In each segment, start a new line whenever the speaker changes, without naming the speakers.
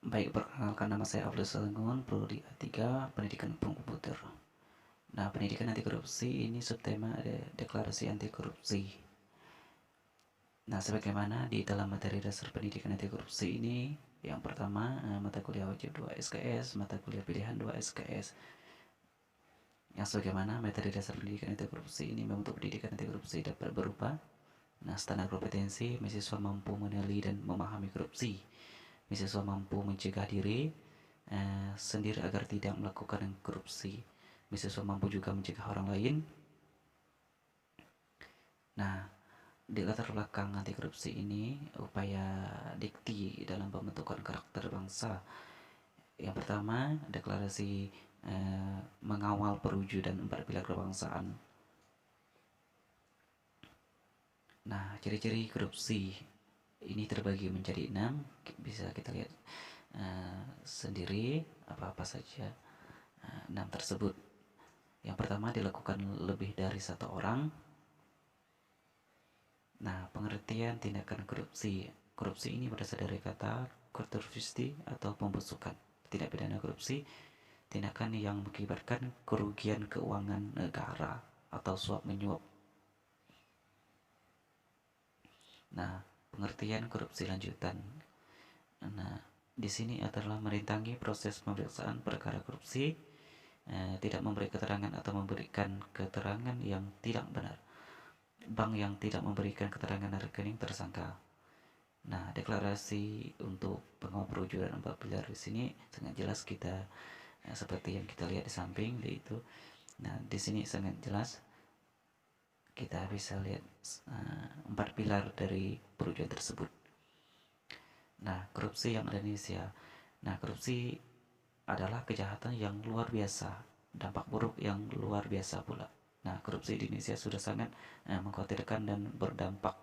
Baik, perkenalkan nama saya Abdul Selangor, Prodi A3, Pendidikan Komputer. Nah, pendidikan anti korupsi ini subtema ada deklarasi anti korupsi. Nah, sebagaimana di dalam materi dasar pendidikan anti korupsi ini, yang pertama, mata kuliah wajib 2 SKS, mata kuliah pilihan 2 SKS. Yang sebagaimana materi dasar pendidikan anti korupsi ini membentuk pendidikan anti korupsi dapat berupa standar kompetensi, mahasiswa mampu mengenali dan memahami korupsi. Mahasiswa mampu mencegah diri sendiri agar tidak melakukan korupsi. Mahasiswa mampu juga mencegah orang lain. Nah, di latar belakang anti korupsi ini, upaya dikti dalam pembentukan karakter bangsa. Yang pertama, deklarasi mengawal perwujudan 4 pilar kebangsaan. Nah, ciri-ciri korupsi ini terbagi menjadi 6. Bisa kita lihat sendiri apa-apa saja 6 tersebut. Yang pertama, dilakukan lebih dari satu orang. Nah, pengertian tindakan korupsi. Korupsi ini berasal dari kata korupsi atau pembusukan. Tindak pidana korupsi, tindakan yang mengakibatkan kerugian keuangan negara atau suap menyuap. Nah, pengertian korupsi lanjutan. Nah, di sini adalah merintangi proses pemeriksaan perkara korupsi, tidak memberi keterangan atau memberikan keterangan yang tidak benar. Bank yang tidak memberikan keterangan rekening tersangka. Nah, deklarasi untuk pengawal perwujudan 4 pilar di sini sangat jelas kita seperti yang kita lihat di samping yaitu. Nah, di sini sangat jelas kita bisa lihat 4 pilar dari perwujudan tersebut. Nah, korupsi yang ada di Indonesia. Nah, korupsi adalah kejahatan yang luar biasa, dampak buruk yang luar biasa pula. Nah, korupsi di Indonesia sudah sangat mengkhawatirkan dan berdampak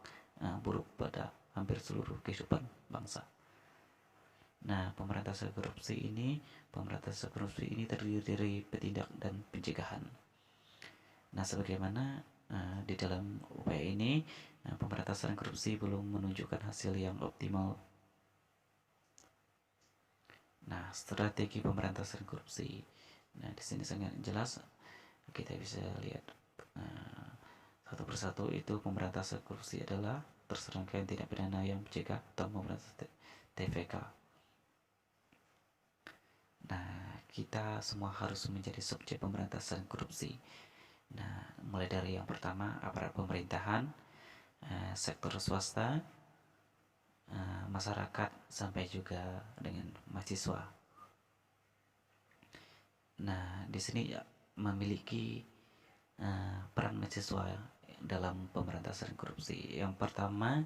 buruk pada hampir seluruh kehidupan bangsa. Nah, pemberantasan korupsi ini terdiri dari penindak dan pencegahan. Nah, sebagaimana di dalam upaya ini, pemberantasan korupsi belum menunjukkan hasil yang optimal. Nah, strategi pemberantasan korupsi. Nah, di sini sangat jelas kita bisa lihat satu persatu. Itu pemberantasan korupsi adalah terserangkaian tindak pidana yang mencegah atau memberantas TVK. Nah, kita semua harus menjadi subjek pemberantasan korupsi. Nah, mulai dari yang pertama, aparat pemerintahan, sektor swasta, masyarakat, sampai juga dengan mahasiswa. Nah, di sini memiliki peran mahasiswa dalam pemberantasan korupsi. Yang pertama,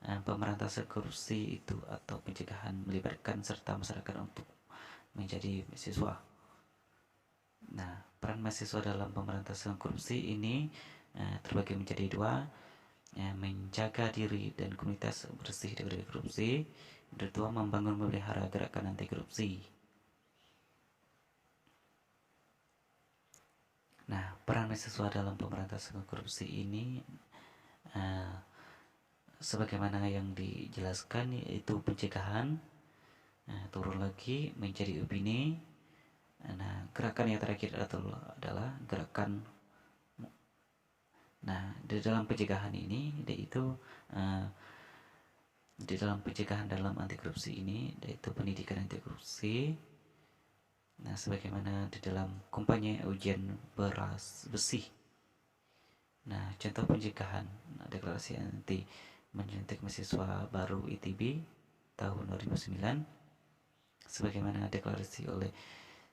pemberantasan korupsi itu atau pencegahan melibatkan serta masyarakat untuk menjadi mahasiswa. Nah, peran mahasiswa dalam pemberantasan korupsi ini terbagi menjadi 2, menjaga diri dan komunitas bersih dari korupsi. Kedua, membangun memelihara gerakan anti korupsi. Nah, peran mahasiswa dalam pemberantasan korupsi ini sebagaimana yang dijelaskan yaitu pencegahan, turun lagi menjadi opini. Nah, gerakan yang terakhir adalah gerakan. Nah, di dalam pencegahan ini yaitu di dalam pencegahan dalam anti korupsi ini yaitu pendidikan anti korupsi. Nah, sebagaimana di dalam kampanye ujian beras besi. Nah, contoh pencegahan deklarasi anti menyuntik mahasiswa baru ITB tahun 2009 sebagaimana deklarasi oleh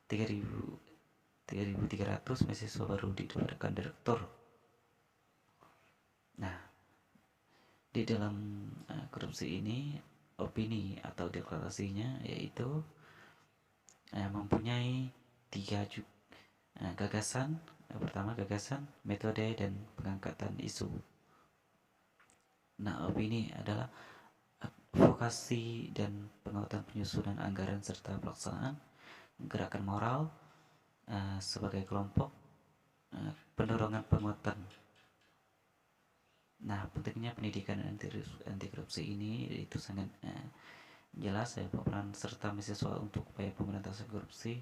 3.300 mahasiswa baru dikeluarkan direktur. Nah, di dalam korupsi ini opini atau deklarasinya yaitu mempunyai 3 gagasan. Yang pertama, gagasan, metode, dan pengangkatan isu. Nah, opini adalah advokasi dan pengawasan penyusunan anggaran serta pelaksanaan. Gerakan moral sebagai kelompok, pendorongan penguatan. Nah, pentingnya pendidikan anti korupsi ini itu sangat jelas peran serta mahasiswa untuk upaya pemberantasan korupsi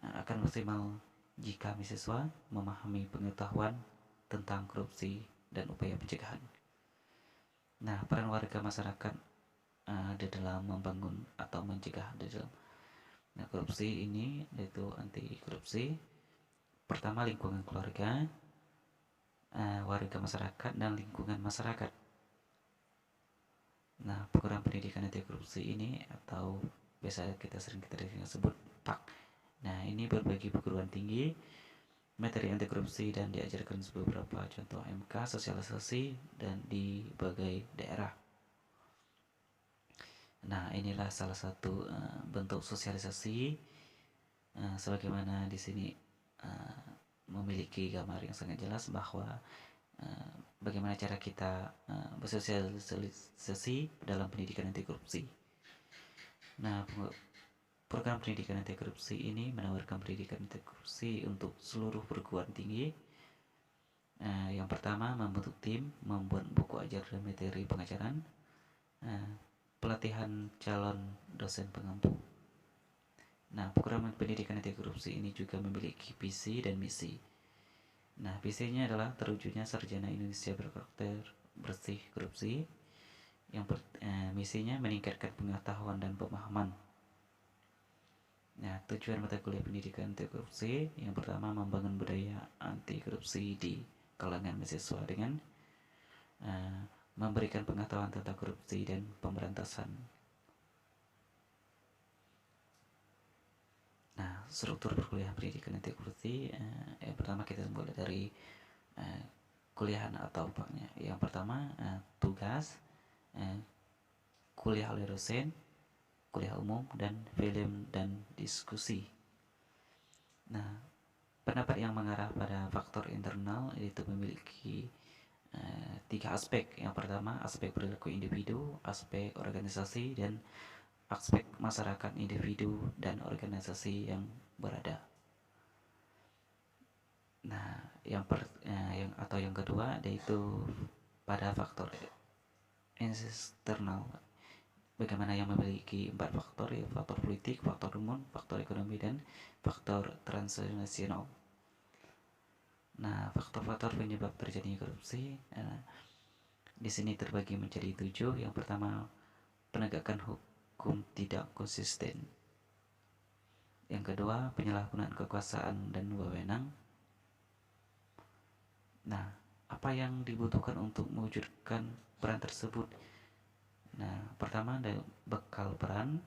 akan maksimal jika mahasiswa memahami pengetahuan tentang korupsi dan upaya pencegahan. Nah, peran warga masyarakat di dalam membangun atau mencegah di dalam korupsi ini yaitu anti korupsi. Pertama, lingkungan keluarga, warga masyarakat, dan lingkungan masyarakat. Nah, program pendidikan anti korupsi ini atau biasa kita sering sebut PAK. Nah, ini berbagi perguruan tinggi materi anti korupsi dan diajarkan beberapa contoh MK, sosialisasi, dan di berbagai daerah. Nah, inilah salah satu bentuk sosialisasi sebagaimana di sini memiliki gambar yang sangat jelas bahwa bagaimana cara kita bersosialisasi dalam pendidikan anti korupsi. Nah, program pendidikan anti korupsi ini menawarkan pendidikan anti korupsi untuk seluruh perguruan tinggi. Yang pertama, membentuk tim, membuat buku ajar dan materi pengajaran, pelatihan calon dosen pengampu. Nah, program pendidikan anti korupsi ini juga memiliki visi dan misi. Nah, visinya adalah terwujudnya sarjana Indonesia berkarakter bersih korupsi. Misinya meningkatkan pengetahuan dan pemahaman. Nah, tujuan mata kuliah pendidikan anti korupsi yang pertama, membangun budaya anti korupsi di kalangan mahasiswa dengan memberikan pengetahuan tentang korupsi dan pemberantasan. Nah, struktur perkuliahan pendidikan anti korupsi yang pertama kita mulai dari kuliahan atau PAK-nya. Yang pertama, tugas, kuliah oleh dosen, kuliah umum, dan film dan diskusi. Nah, pendapat yang mengarah pada faktor internal itu memiliki 3 aspek. Yang pertama, aspek perilaku individu, aspek organisasi, dan aspek masyarakat individu dan organisasi yang berada. Nah, yang kedua yaitu pada faktor eksternal. Bagaimana yang memiliki 4 faktor, yaitu faktor politik, faktor umum, faktor ekonomi, dan faktor transnasional. Nah, faktor-faktor penyebab terjadinya korupsi di sini terbagi menjadi 7. Yang pertama, penegakan hukum tidak konsisten. Yang kedua, penyalahgunaan kekuasaan dan wewenang. Nah, apa yang dibutuhkan untuk mewujudkan peran tersebut? Nah, pertama ada bekal peran,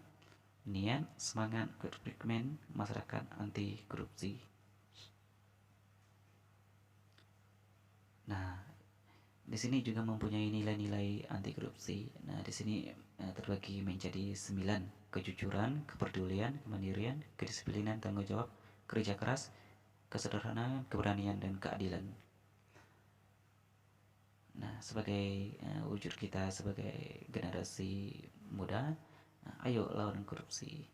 niat, semangat, komitmen masyarakat anti korupsi. Nah, di sini juga mempunyai nilai-nilai anti korupsi. Nah, di sini terbagi menjadi 9: kejujuran, kepedulian, kemandirian, kedisiplinan, tanggung jawab, kerja keras, kesederhanaan, keberanian, dan keadilan. Nah, sebagai wujud kita sebagai generasi muda, ayo lawan korupsi.